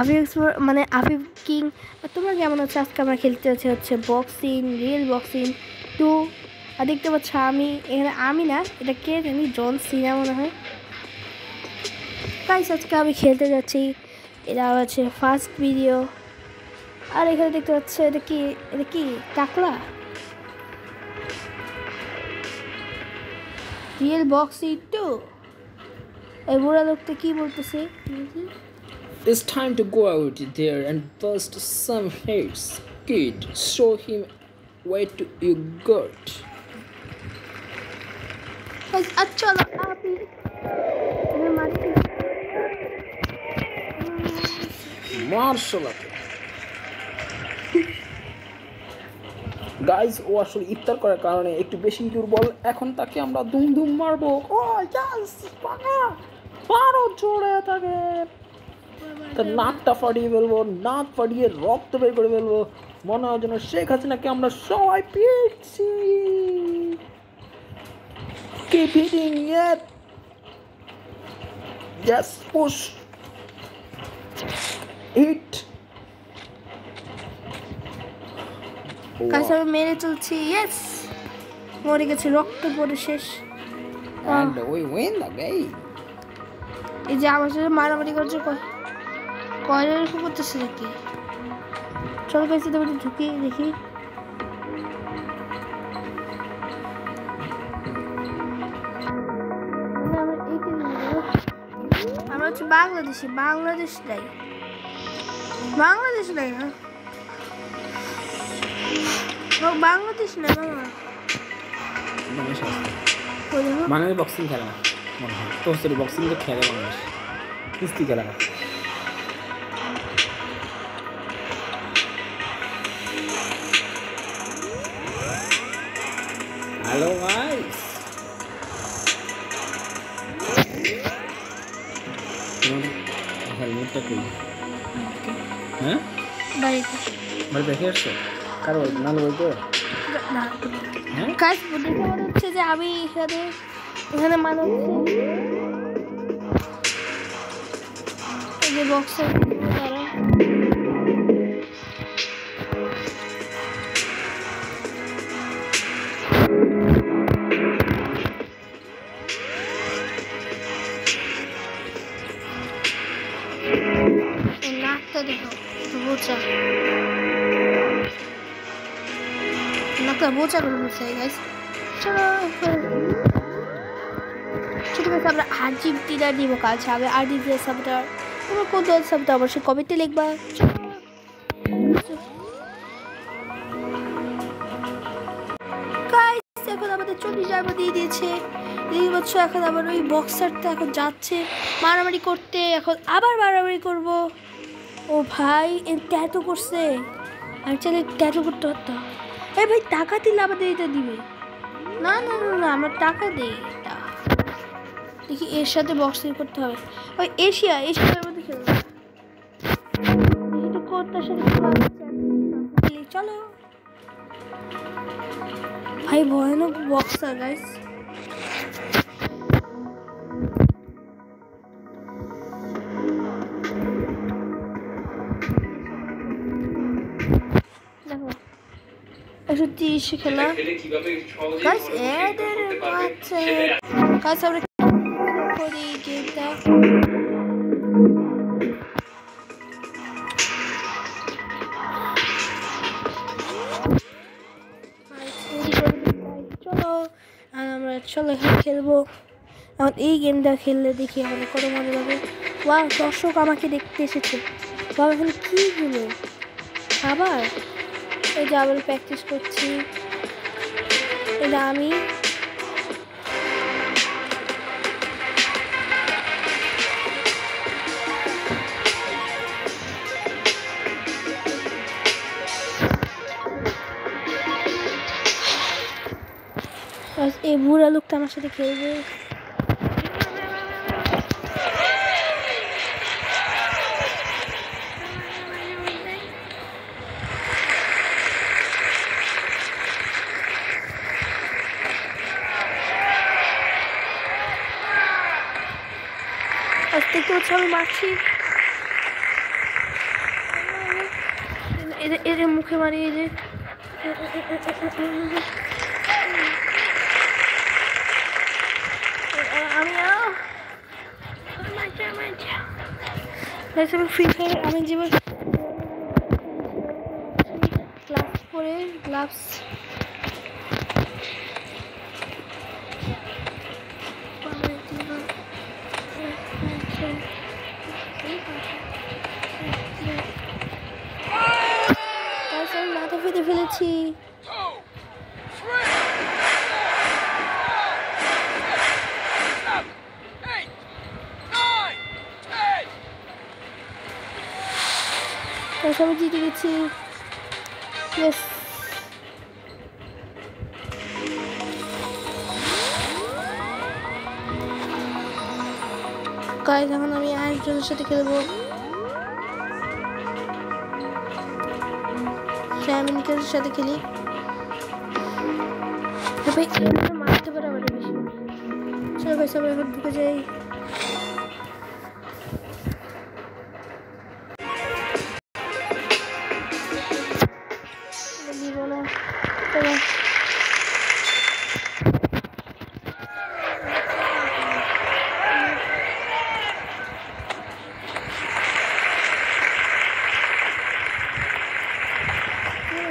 আফিফ মানে আফিফ কিং। তোমরা কেমন আছো? আজকে আমরা খেলতে হচ্ছে বক্সিং, রিয়েল বক্সিং 2। আর দেখতে পাচ্ছ এখানে আমি না, এটা কে জানি, জন সিনা মনে হয়। গাইস আজকে আমি খেলতে যাচ্ছি, এটা হচ্ছে ফার্স্ট ভিডিও। আর এখানে দেখতে পাচ্ছ এটা কি টাকলা রিয়েল বক্সিং 2। এই বুড়া লোকটা কি বলতেছে? It's time to go out there and bust some heads. Kid, show him what you got. अच्छा आप Martial art. গাইজ ও আসলে ইফতার করার কারণে একটু বেশি দুর্বল। এখন তাকে আমরা দুম দুম মারবো। ও জাস পারো জোরে থাকে, তার নাকটা ফাটিয়ে ফেলবো, নাক ফাটিয়ে রক্ত বের করে ফেলবো। মনে হয় যেন শেখ হাসিনাকে আমরা সবাই পেয়েছি। Keep hitting it. Yes, push. Hit. কাছে আমি মেরে চলছি। ইয়েস, মরে গেছে, রক্ত পড়ে শেষ। And we win the game. এই যে আমার সাথে মারামারি করছে, কয়লার এরকম করতেছে নাকি? চলো কাছে তো ঢুকি দেখি। আমরা হচ্ছে বাংলাদেশি, বাংলাদেশ নাই না, বাংলাদেশ না মামা, বাংলাদেশ বক্সিং খেলা না মনে হয় তো, সরি বক্সিং তো খেলে বাংলাদেশ, কুস্তি খেলা না। হ্যালো গাইস, হেলমেটটা কই? হ্যাঁ বাড়িতে দেখে আসছো? কারো নাল বলতো না। হ্যাঁ কাজ দেখে মনে হচ্ছে যে আমি এখানে মানুষ যে বক্সের তারা নাকটা দেখো, বোচা নাকটা বোচা করে বলছে। গাইস চলো ঠিক আছে, আমরা আর্জেন্টিনা দিব কাজ হবে। আর্জেন্টিনা সাপোর্টার, তোমরা কোন দল সাপোর্টার অবশ্যই কমেন্টে লিখবা। গাইস এখন আমাদের 40 ডায়মন্ড দিয়ে দিয়েছে। এই বছর এখন আবার ওই বক্সারটা এখন যাচ্ছে মারামারি করতে, এখন আবার মারামারি করব। ও ভাই ট্যাটু করছে, আমি চাইলে ট্যাটু করতে পারতাম। এই ভাই টাকা দিলে আমাদের এটা দিবে না? না না না, আমরা টাকা দিই। দেখি এর সাথে বক্সিং করতে হবে। ওই এশিয়ার মধ্যে খেলবো, একটু করতে সাথে চলো ভাই, ভয়ানক বক্সার গাইস। দেখো 130 খেলা গাইস, এদের কাছে গাইস আমরা করি গেমটা। চলো এখন খেলবো। এখন এই গেমটা খেললে দেখি আমাদের কত মজা লাগে। ওয়াও, দর্শক আমাকে দেখতে এসেছে। বাবা এখানে কি হলো? আবার এই যে আবার প্র্যাকটিস করছি। এটা আমি এই বুড়া লোকটা আমার সাথে খেলবে। দেখতে হচ্ছে আমি মারছি। এদের মুখে মারি এই যে আমি ফ্রি ফায়ার আমি যেবার ক্লাস করে গ্লাভস মাথা ফেটে ফেলেছি সবাই জিতে গেছি ইয়েস গাইস এখন আমি আরেকজনের সাথে খেলবো ফ্যামিলির সাথে খেলি ভাই মারতে পারে আমার বেশি চলো গাইস আমরা এখন ঢুকে যাই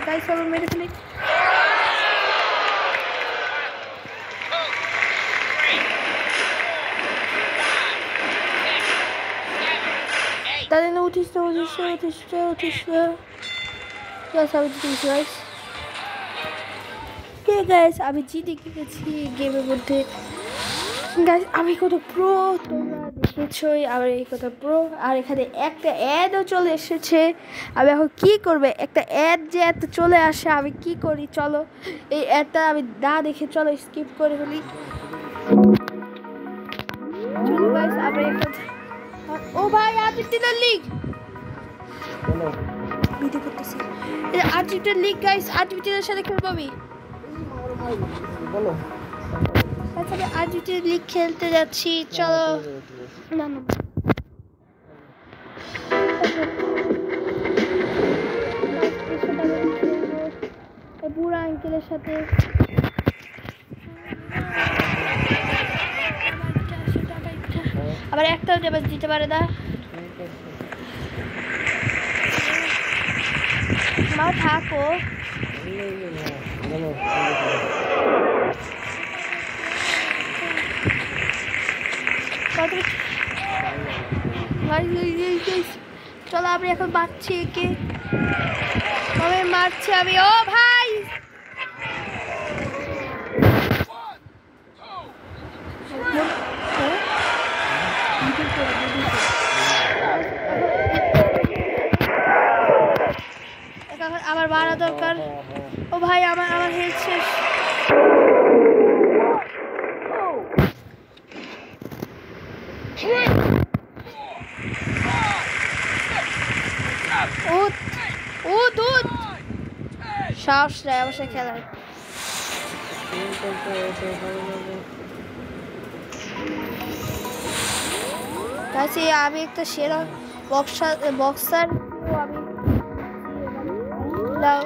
guys, I'm ready to make. Dale, no notice. Yes, I will do this, guys. Okay, guys, আমি জিতে গেছি গেমের মধ্যে গাইস আমি কত প্রো তোমরা দেখেছই আর এই কত প্রো আর এখানে একটা অ্যাডও চলে এসেছে আমি এখন কি করবে একটা অ্যাড যে এত চলে আসে আমি কি করি চলো এই অ্যাডটা আমি না দেখে চলো স্কিপ করে ফেলি চলো গাইস আমরা এখন ও ভাই আর্জেন্টিনার লিগ বলো ভিডিও করতেছি এটা আর্জেন্টিনার লিগ গাইস আর্জেন্টিনার সাথে খেলবো আমি বলো আচ্ছা আমি আর্জেন্টিনার লিগ খেলতে যাচ্ছি চলো না না বুড়া আঙ্কেলের সাথে আবার একটাও ড্যামেজ দিতে পারে না মা থাকো চলো আমি এখন মারছি একে আমি মারছি আমি ও ভাই আমার মারা দরকার ও ভাই আমার হেড শেষ ও দুধ সাহস নেই আমার সাথে খেলার কাছে আমি একটা সেরা বক্সার আমি দাও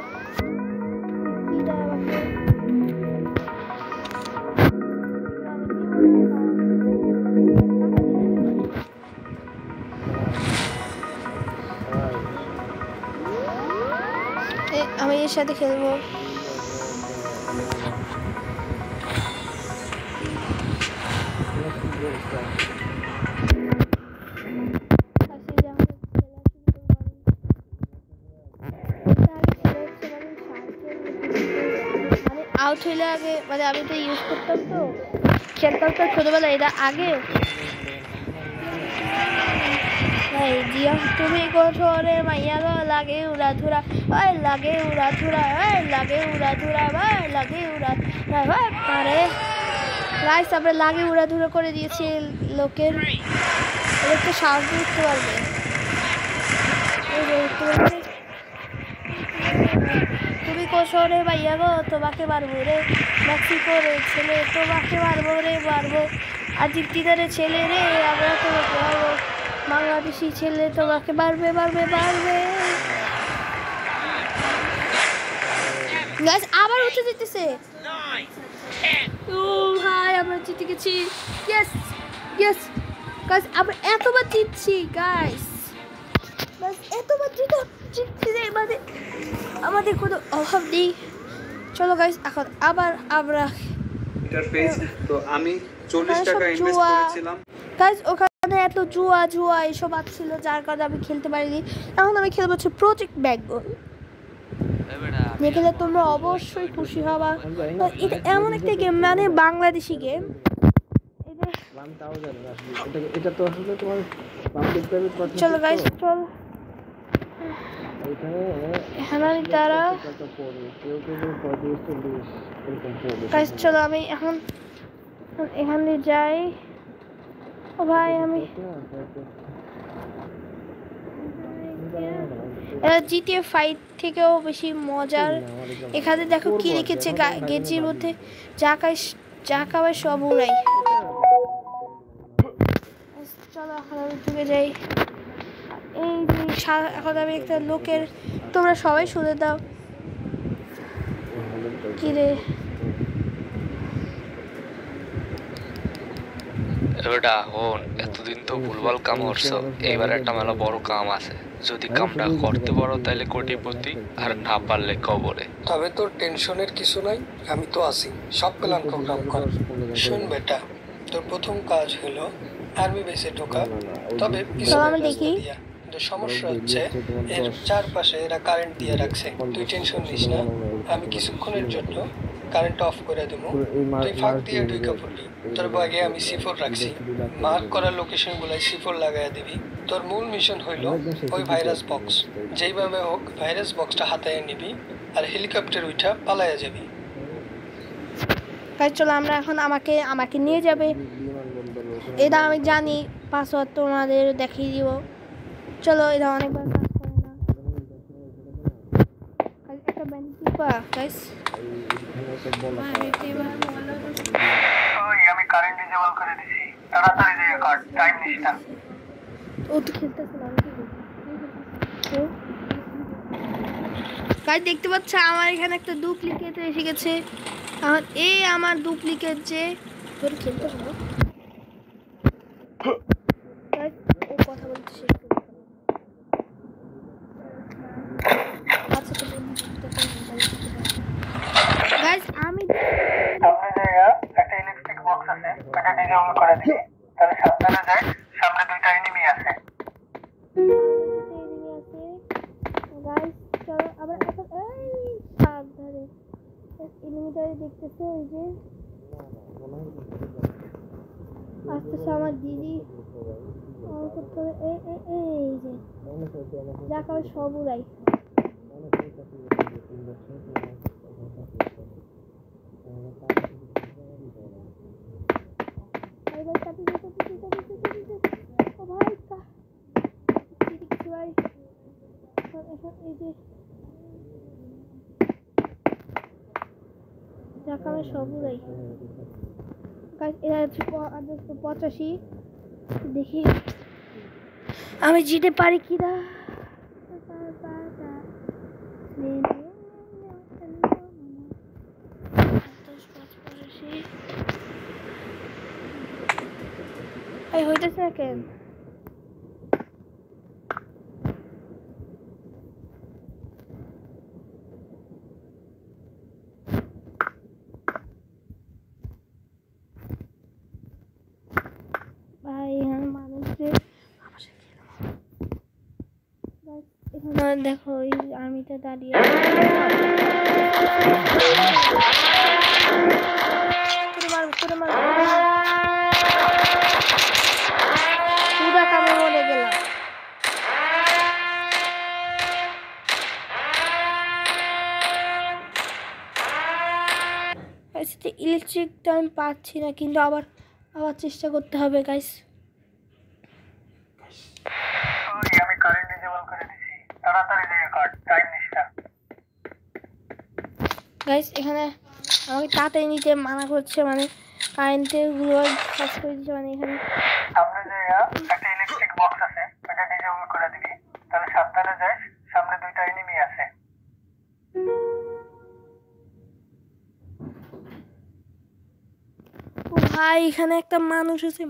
আমি এর সাথে খেলবো আউট হইলে আগে মানে আমি তো ইউজ করতাম তো খেলতাম তো ছোটবেলা এটা আগে জিয়া তুমি গোঠরে মাইয়া গো লাগে উড়া ধুরা ওই লাগে উড়া ধুরা ওই লাগে উড়া ধুরা ওই লাগে উড়া ভাই পারে গাইস আমরা লাগে উড়া ধুরা করে দিয়েছি লোকের একটু সাহস দিতে পারবে তুমি কোশরে মাইয়া গো তোমাকে মারবো রে মেক্সিকোর ছেলে তোমাকে মারবো রে মারবো আর্জেন্টিনার ছেলে রে আমরা তোমাকে মারবো বাংলাদেশি ছেলে তোমাকে মারবে গাইস আবার উঠে যেতেছে। ও ভাই আমরা জিতে গেছি। ইয়েস ইয়েস গাইস আমরা এতবার জিতছি গাইস। বাস এতবার জিতছি যে আমাদের কোনো অভাব নেই। চলো গাইস এখন আবার আমরা ইন্টারফেস তো আমি 40 টাকা ইনভেস্ট করেছিলাম গাইস। ওখানে এত জুয়া এসব ছিল যার কারণে আমি খেলতে পারিনি। এখন আমি খেলবো হচ্ছে প্রজেক্ট ব্যাকবোন। দেখলে তোমরা অবশ্যই খুশি হবা। এটা এমন একটা গেম মানে বাংলাদেশি গেম। এটা তো আসলে তোমার পাবলিক প্রাইভেট পার্টনারশিপ। চলো গাইস চল এখানে তারা গাইস চলো আমি এখন এখানে যাই। ও ভাই আমি জিটিএ 5 থেকেও বেশি মজার। এখানে দেখো কি লিখেছে গেজির মধ্যে, যা খাবার সব উড়াই। চলো এখন আমি ঢুকে যাই। এই যে এখন আমি একটা লোকের, তোমরা সবাই শুনে দাও। কি রে এবারটা হন, এতদিন তো ভুলভাল কাম করছো, এবার একটা মেলা বড় কাম আছে। যদি কামটা করতে পারো তাহলে কোটিপতি, আর না পারলে কবরে। তবে তোর টেনশনের কিছু নাই, আমি তো আছি। সব প্ল্যান প্রোগ্রাম কর। শুন বেটা, তোর প্রথম কাজ হলো আর্মি বেসে ঢোকা। তবে পিছনে রাস্তা দিয়া। কিন্তু সমস্যা হচ্ছে এর চারপাশে এরা কারেন্ট দিয়ে রাখছে। তুই টেনশন নিস না, আমি কিছুক্ষণের জন্য কারেন্ট অফ করে দেবো। তুই ফাঁক দিয়ে ঢুকে পড়বি। তোর ব্যাগে আমি C4 রাখছি। মার্ক করা লোকেশন গুলাই C4 লাগাইয়া দিবি। তোর মূল মিশন হইল ওই ভাইরাস বক্স। যেইভাবে হোক ভাইরাস বক্সটা হাতায় নিবি আর হেলিকপ্টার উঠা পালাইয়া যাবি। গাইস চলো আমরা এখন আমাকে নিয়ে যাবে। এটা আমি জানি, পাসওয়ার্ড তোমাদের দেখিয়ে দিব। চলো এটা অনেকবার কাজ করে না। একটা ব্যান্ডি পা গাইস আমি কারেন্ট ডিসেবল করে দিছি। তাড়াতাড়ি দিয়ে কাট, টাইম নিস না। ও তো খেলতেছে না। গাইস দেখতে পাচ্ছ আমার এখানে একটা ডুপ্লিকেট এসে গেছে। এখন এই আমার ডুপ্লিকেট যে তোর খেলতেছ না। গাইস ও কথা বলছে। আচ্ছা তো গাইস আমি সামনে জায়গা একটা ইলেকট্রিক বক্স আছে, এটা ডিসেবল করে দিছি। তাহলে সাবধানে যাই, সামনে দুইটা এনিমি আছে। গাইস চলো আবার এখন এই সাবধানে এনিমিটারে দেখতেছে। ওই যে আসতেছে আমার দিদি। এই যে যা খাবে সব উড়াই। এরা হচ্ছে 85। দেখি আমি জিতে পারি কিনা। হইতেছে না কেন? দেখো ওই আর্মিটা দাঁড়িয়ে পুরা কামে মরে গেলাম। ইলেকট্রিকটা আমি পাচ্ছি না, কিন্তু আবার চেষ্টা করতে হবে গাইস। আমি কারেন্ট ডিসেবল করে দিছি, তাড়াতাড়ি দিয়ে কাট, টাইম নিস না। গাইস এখানে আমাকে তাড়াতাড়ি নিতে মানা করছে, মানে কারেন্টের গুলো কাজ করে দিচ্ছে। মানে এখানে সামনে জায়গা একটা ইলেকট্রিক বক্স আছে, এটা ডিসেবল করে দিবি। তাহলে সাবধানে যাই, সামনে দুইটা এনিমি আছে। ভাই এখানে একটা মানুষ আছে,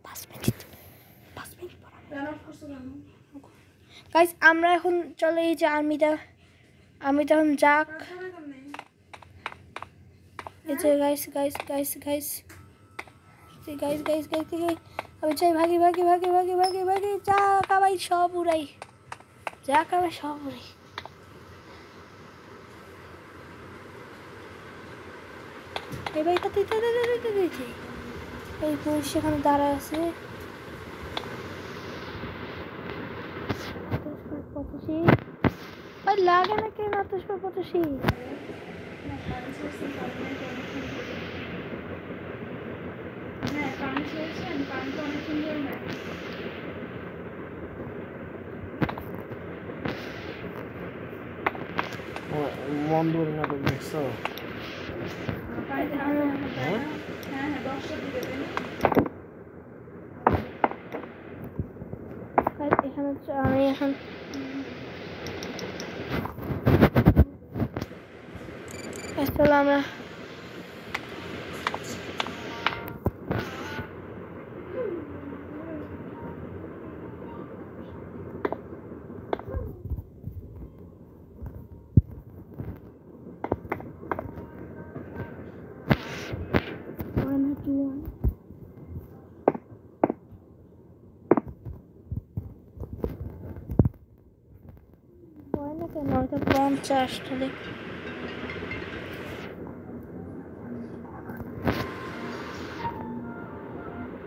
5 মিনিট গাইস। আমরা এখন চলে এই যে আর্মিটা এখন যাক। এই যে গাইস আমি চাই ভাগি যা কাবাই সব উড়াই, এই ভাইটা এই পুলিশ সেখানে দাঁড়া আছে। 85 ভাই লাগে না কেন 85? বন্ধুর নাটক দেখছো? এখানে আমি এখন আসলে আমরা কেন 50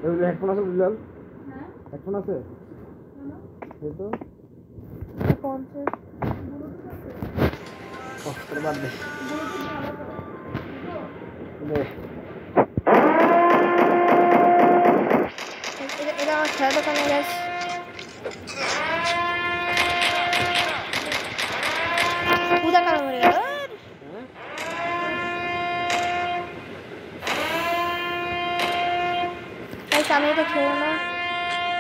তাহলে হেডফোন আছে বুঝলাম? হেডফোন আছে? এই তো 50 বাদ দে। এটা আমার খেলা দোকানে গেছে। পুরা কালো মরে গেল। আমি এটা খেলো না।